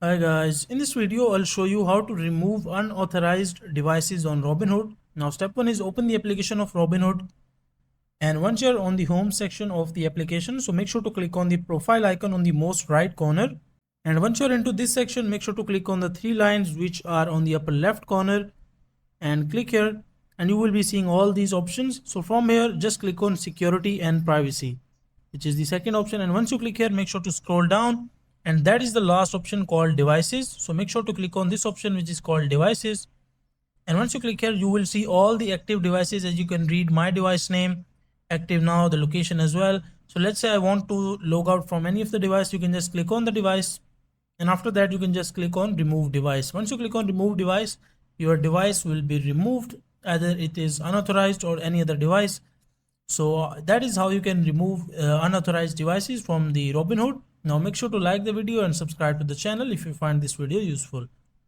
Hi guys, in this video I'll show you how to remove unauthorized devices on Robinhood. Now step 1 is open the application of Robinhood, and once you're on the home section of the application, so make sure to click on the profile icon on the most right corner, and once you're into this section, make sure to click on the three lines which are on the upper left corner and click here, and you will be seeing all these options. So from here just click on security and privacy, which is the second option, and once you click here make sure to scroll down, and that is the last option called devices. So make sure to click on this option which is called devices, and once you click here you will see all the active devices. As you can read, my device name, active now, the location as well. So let's say I want to log out from any of the device, you can just click on the device, and after that you can just click on remove device. Once you click on remove device, your device will be removed, either it is unauthorized or any other device. So that is how you can remove unauthorized devices from the Robinhood. Now make sure to like the video and subscribe to the channel if you find this video useful.